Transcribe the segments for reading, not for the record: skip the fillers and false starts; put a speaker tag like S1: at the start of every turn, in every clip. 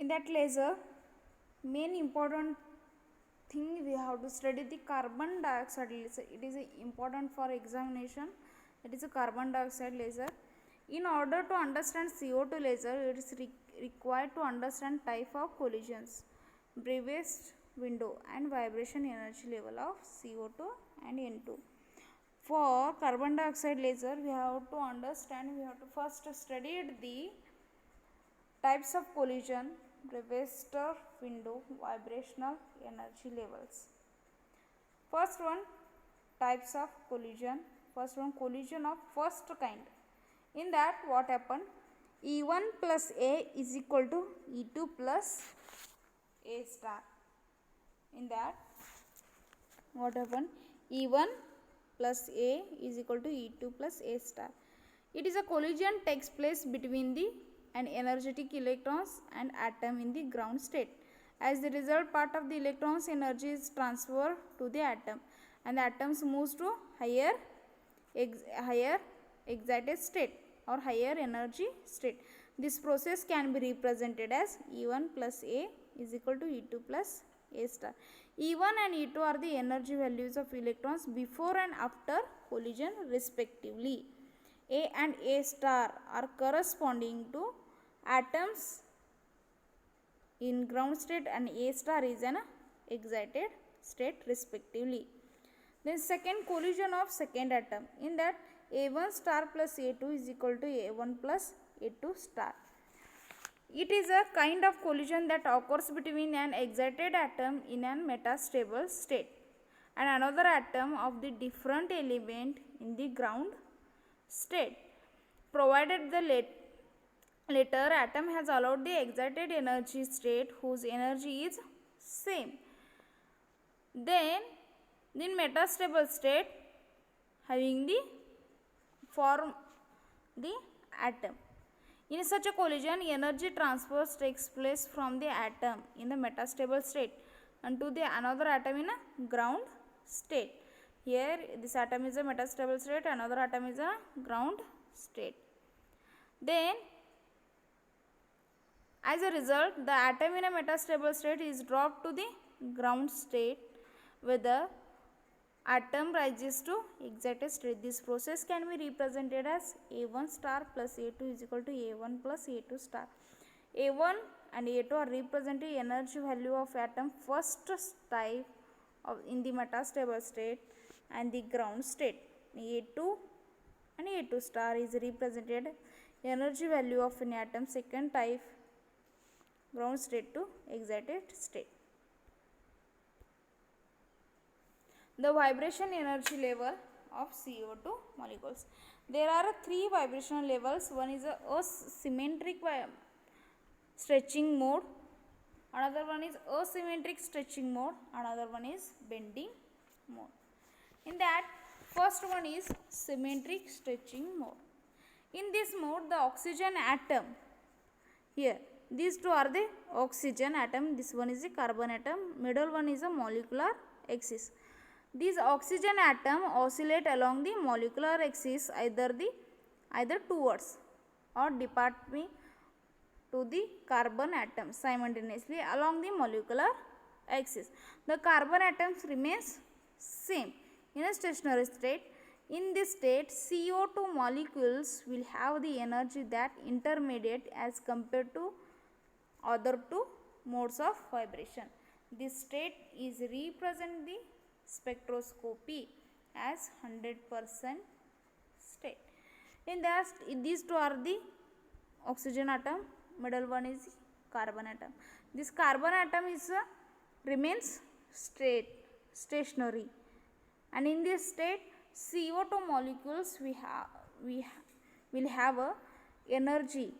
S1: In that laser, main important thing we have to study the carbon dioxide laser. It is important for examination. It is a carbon dioxide laser. In order to understand CO2 laser, it is required to understand type of collisions, brightest window and vibration energy level of CO2 and N2. For carbon dioxide laser, we have to first study the types of collision, brightest window, vibrational energy levels. First one, types of collision. First one, collision of first kind. In that, what happened? E1 plus A is equal to E2 plus A star. In that, what happened? E1 plus A is equal to E2 plus A star. It is a collision takes place between the an energetic electrons and atom in the ground state. As the result, part of the electrons energy is transferred to the atom and the atoms moves to higher excited state or higher energy state. This process can be represented as E1 plus A is equal to E2 plus A star. E1 and E2 are the energy values of electrons before and after collision respectively. A and A star are corresponding to atoms in ground state and A star is an excited state respectively. Then second, collision of second atom. In that, A1 star plus A2 is equal to A1 plus A2 star. It is a kind of collision that occurs between an excited atom in a metastable state and another atom of the different element in the ground state, provided the later atom has allowed the excited energy state whose energy is same. Then in metastable state, having the form the atom. In such a collision, energy transfer takes place from the atom in the metastable state and to the another atom in a ground state. Here this atom is a metastable state, another atom is a ground state. Then as a result, the atom in a metastable state is dropped to the ground state where the atom rises to excited state. This process can be represented as A1 star plus A2 is equal to A1 plus A2 star. A1 and A2 are representing energy value of atom first type in the metastable state and the ground state. A2 and A2 star is represented energy value of an atom second type ground state to excited state. The vibration energy level of CO2 molecules. There are three vibrational levels. One is a symmetric stretching mode, another one is asymmetric stretching mode, another one is bending mode. In that, first one is symmetric stretching mode. In this mode, the oxygen atom, here these two are the oxygen atom, this one is the carbon atom, middle one is a molecular axis. These oxygen atom oscillate along the molecular axis either towards or departing to the carbon atom simultaneously along the molecular axis. The carbon atoms remains same in a stationary state. In this state, CO2 molecules will have the energy that intermediate as compared to other two modes of vibration. This state is represent the spectroscopy as 100% state. In that, these two are the oxygen atom, middle one is carbon atom. This carbon atom is remains stationary, and in this state CO2 molecules will have a energy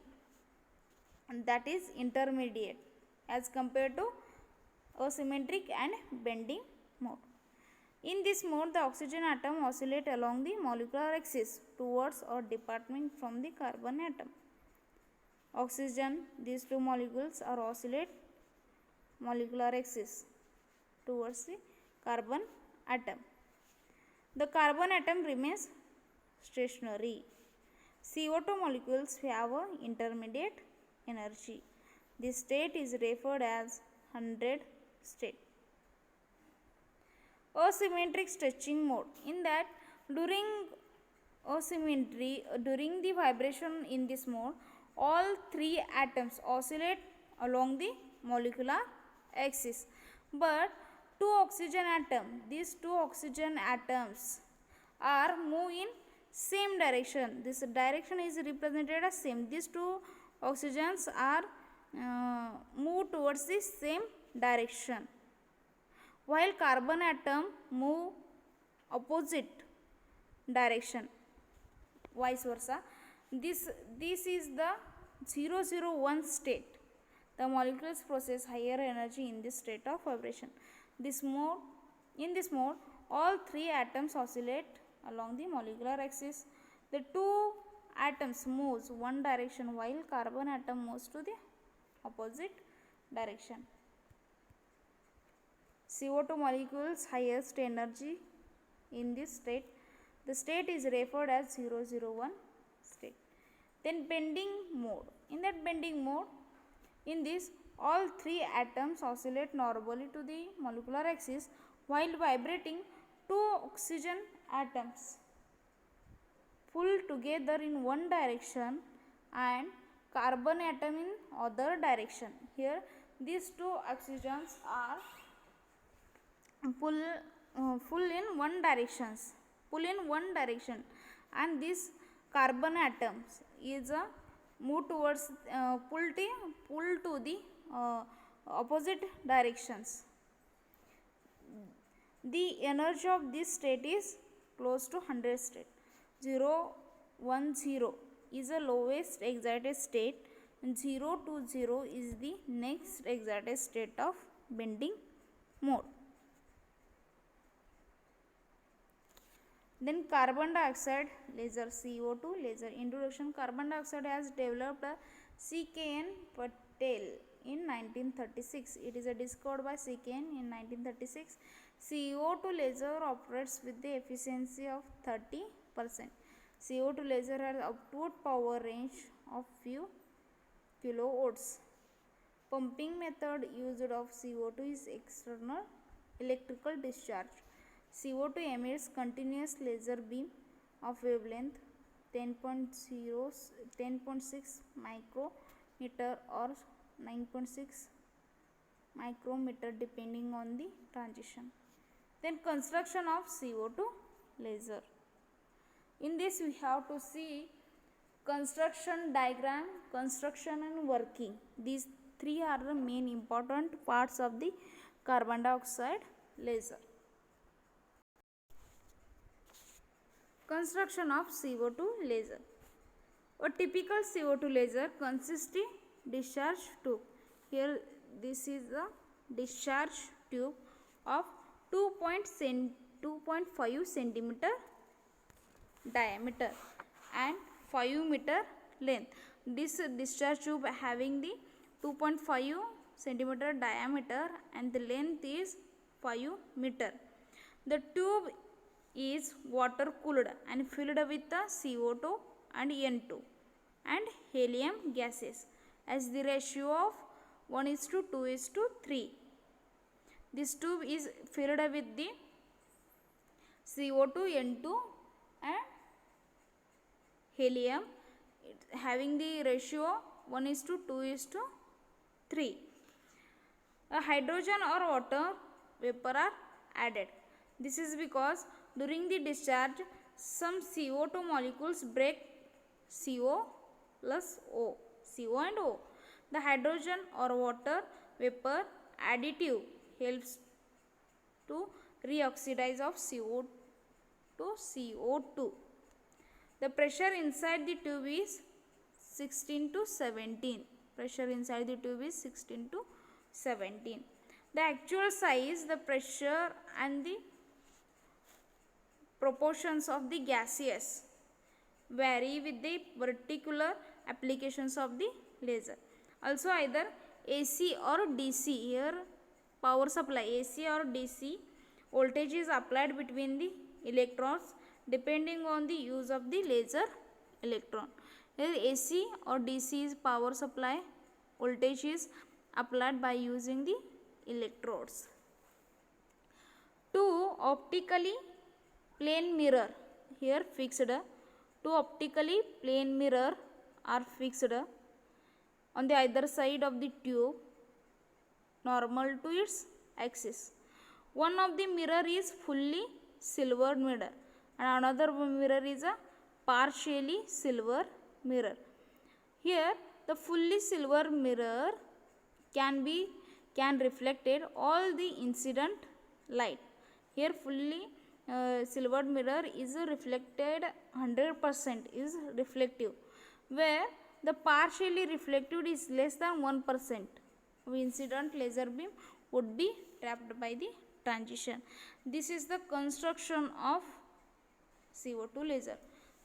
S1: that is intermediate as compared to asymmetric and bending mode. In this mode, the oxygen atom oscillate along the molecular axis towards or departing from the carbon atom. Oxygen, these two molecules are oscillate molecular axis towards the carbon atom. The carbon atom remains stationary. CO2 molecules have a intermediate energy. This state is referred as 100 state. Asymmetric stretching mode. In that, during during the vibration in this mode, all three atoms oscillate along the molecular axis. But these two oxygen atoms are move in same direction. This direction is represented as same. These two oxygens are move towards the same direction, while carbon atom move opposite direction, vice versa. This is the 001 state. The molecules process higher energy in this state of vibration. In this mode, all three atoms oscillate along the molecular axis. The two atoms moves one direction, while carbon atom moves to the opposite direction. CO2 molecules highest energy in this state. The state is referred as 001 state. Then bending mode. In that bending mode, in this all three atoms oscillate normally to the molecular axis, while vibrating two oxygen atoms pull together in one direction and carbon atom in other direction. Here these two oxygens are pull in one direction, and this carbon atoms is move towards pull to the opposite directions. The energy of this state is close to 100 state. 0, 1, 0 is the lowest excited state, and 0 to 0 is the next excited state of bending mode. Then carbon dioxide laser, CO2 laser. Introduction. Carbon dioxide has developed C.K.N. Patel in 1936. It is discovered by C.K.N. in 1936. CO2 laser operates with the efficiency of 30%. CO2 laser has output power range of few kilowatts. Pumping method used of CO2 is external electrical discharge. CO2 emits continuous laser beam of wavelength 10.6 micrometer or 9.6 micrometer depending on the transition. Then construction of CO2 laser. In this we have to see construction diagram, construction and working. These three are the main important parts of the carbon dioxide laser. Construction of CO2 laser. A typical CO2 laser consists of discharge tube. Here this is a discharge tube of 2.5 centimeter diameter and 5 meter length. This discharge tube having the 2.5 centimeter diameter and the length is 5 meter. The tube is water cooled and filled with the CO2 and N2 and helium gases as the ratio of 1:2:3. This tube is filled with the CO2, N2 and helium, having the ratio 1:2:3. A hydrogen or water vapor are added. This is because during the discharge some CO2 molecules break CO plus O, CO and O. The hydrogen or water vapor additive helps to reoxidize of CO to CO2. The pressure inside the tube is 16 to 17. Pressure inside the tube is 16 to 17. The actual size, the pressure and the proportions of the gaseous vary with the particular applications of the laser. Also either AC or DC, here power supply AC or DC, voltage is applied between the electrons depending on the use of the laser electron. Here AC or DC is power supply voltage is applied by using the electrodes. Two optically plane mirror here fixed. Two optically plane mirror are fixed on the either side of the tube normal to its axis. One of the mirror is fully silver mirror and another mirror is a partially silver mirror. Here the fully silver mirror can reflected all the incident light. Here fully silver mirror is reflected 100% is reflective, where the partially reflected is less than 1%. Incident laser beam would be trapped by the transition. This is the construction of CO2 laser.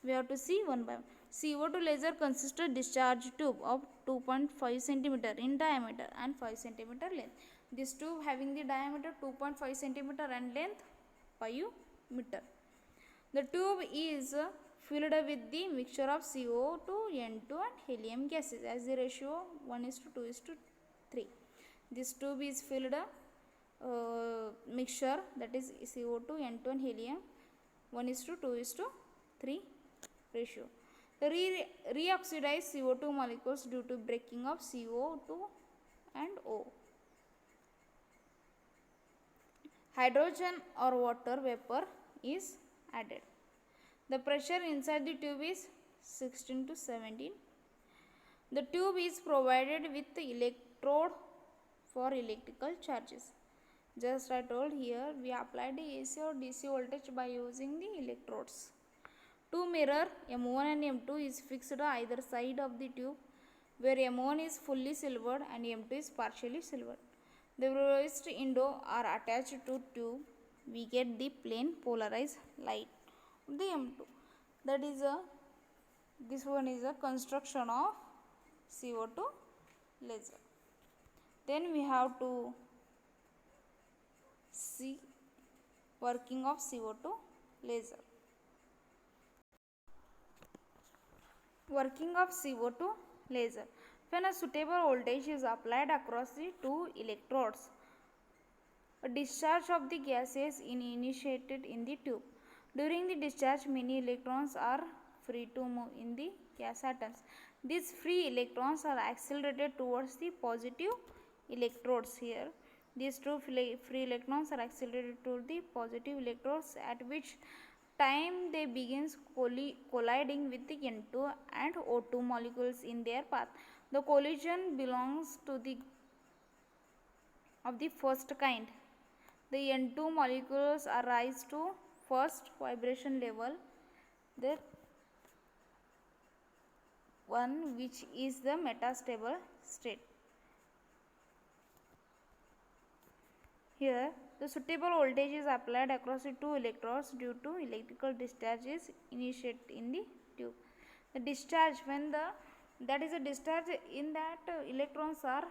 S1: We have to see one by one. CO2 laser consists of discharge tube of 2.5 cm in diameter and 5 cm length. This tube having the diameter 2.5 cm and length 5 meter. The tube is filled with the mixture of CO2, N2 and helium gases as the ratio 1:2:3. This tube is filled mixture, that is CO2, N2 and helium 1:2:3 ratio. The reoxidized CO2 molecules due to breaking of CO2 and O. Hydrogen or water vapor is added. The pressure inside the tube is 16 to 17. The tube is provided with the electrode for electrical charges. Just I told here, we applied the AC or DC voltage by using the electrodes. Two mirror M1 and M2 is fixed either side of the tube, where M1 is fully silvered and M2 is partially silvered. The raised window are attached to tube. We get the plane polarized light of the M2. That is this one is a construction of CO2 laser. Then we have to see working of CO2 laser. Working of CO2 laser. When a suitable voltage is applied across the two electrodes, a discharge of the gas is initiated in the tube. During the discharge, many electrons are free to move in the gas atoms. These free electrons are accelerated towards the positive electrodes here. These two free electrons are accelerated to the positive electrodes, at which time they begins colliding with the N2 and O2 molecules in their path. The collision belongs to the of the first kind. The N2 molecules rise to first vibration level, the one which is the metastable state. Here the suitable voltage is applied across the two electrodes due to electrical discharges initiated in the tube. The discharge, when that is a discharge in that electrons are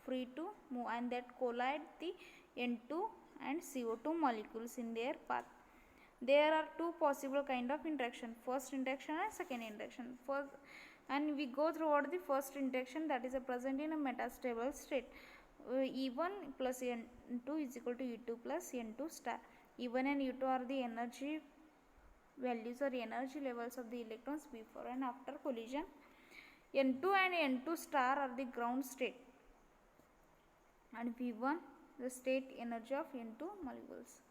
S1: free to move and that collide the N2 and CO2 molecules in their path. There are two possible kind of interaction, first interaction and second interaction. And we go throughout the first interaction, that is present in a metastable state. E1 plus N2 is equal to E2 plus N2 star. E1 and E2 are the energy values or energy levels of the electrons before and after collision. N2 and N2 star are the ground state, and V1 the state energy of N2 molecules.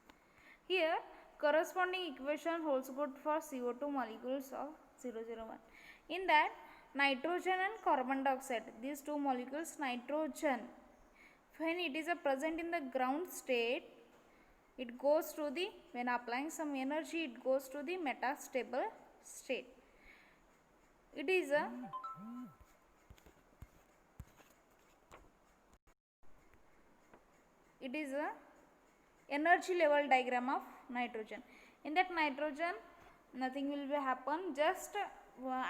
S1: Here corresponding equation holds good for CO2 molecules of 001. In that, nitrogen and carbon dioxide, these two molecules, nitrogen, when it is present in the ground state, it goes to the, when applying some energy, it goes to the metastable state. It is a energy level diagram of nitrogen. In that nitrogen, nothing will be happen, just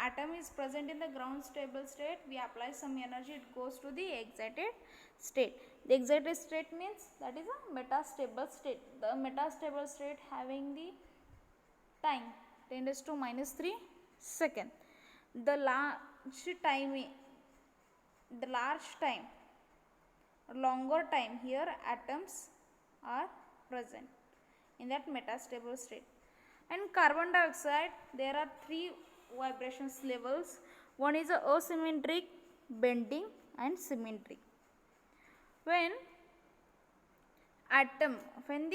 S1: atom is present in the ground stable state, we apply some energy, it goes to the excited state. The excited state means that is a metastable state. The metastable state having the time 10⁻³ second. The large time, the large time, longer time, here atoms are present in that metastable state. And carbon dioxide, there are three vibrations levels. One is a asymmetric, bending and symmetric. When atom, when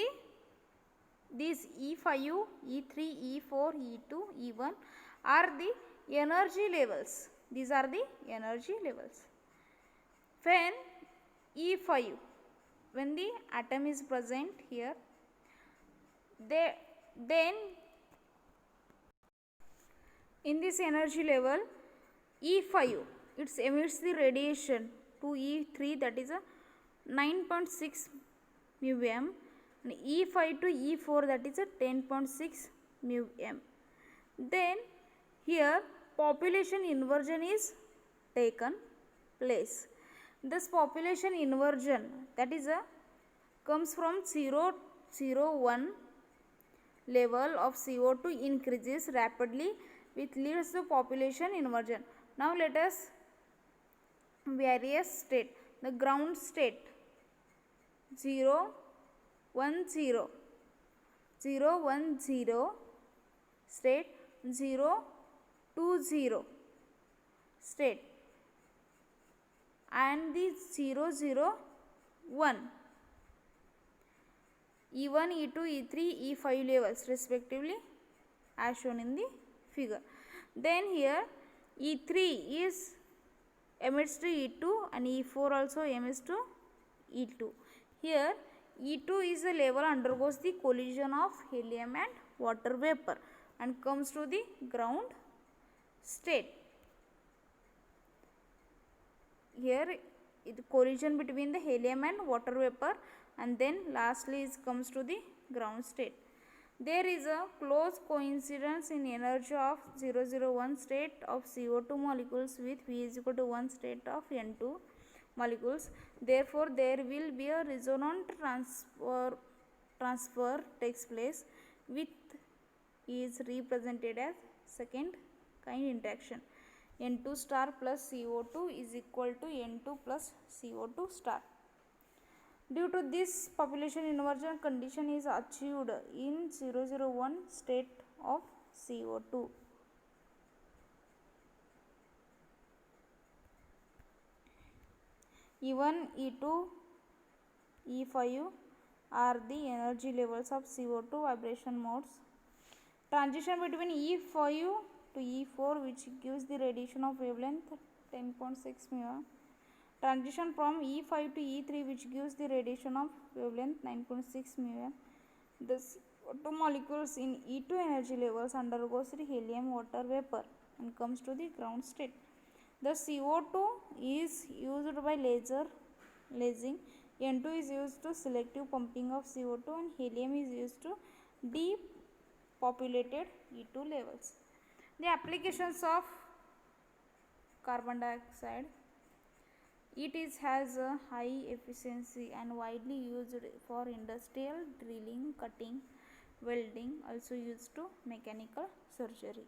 S1: these E5, E3, E4, E2, E1 are the energy levels. These are the energy levels. When E5, when the atom is present here, then in this energy level E5, it emits the radiation to E3, that is a 9.6 μm, and E5 to E4, that is a 10.6 μm. Then here population inversion is taken place. This population inversion, that is a comes from 0.01 level of CO2 increases rapidly, which leads to population inversion. Now let us various state. The ground state 0, 1, 0, 0, 1, 0 state, 0, 2, 0 state, and the 0, 0, 1, E1, E2, E3, E5 levels respectively as shown in the figure. Then here E3 is emits to E2 and E4 also emits to E2. Here E2 is the level undergoes the collision of helium and water vapor and comes to the ground state. Here the collision between the helium and water vapor, and then lastly it comes to the ground state. There is a close coincidence in energy of 001 state of CO2 molecules with V is equal to 1 state of N2 molecules. Therefore, there will be a resonant transfer takes place, with is represented as second kind interaction. N2 star plus CO2 is equal to N2 plus CO2 star. Due to this, population inversion condition is achieved in 001 state of CO2. E1, E2, E5 are the energy levels of CO2 vibration modes. Transition between E5 to E4, which gives the radiation of wavelength 10.6 μm. Transition from E5 to E3, which gives the radiation of wavelength 9.6 μm. The CO2 molecules in E2 energy levels undergoes the helium water vapor and comes to the ground state. The CO2 is used by laser lasing, N2 is used to selective pumping of CO2, and helium is used to depopulated E2 levels. The applications of carbon dioxide. It has a high efficiency and widely used for industrial drilling, cutting, welding, also used to mechanical surgery.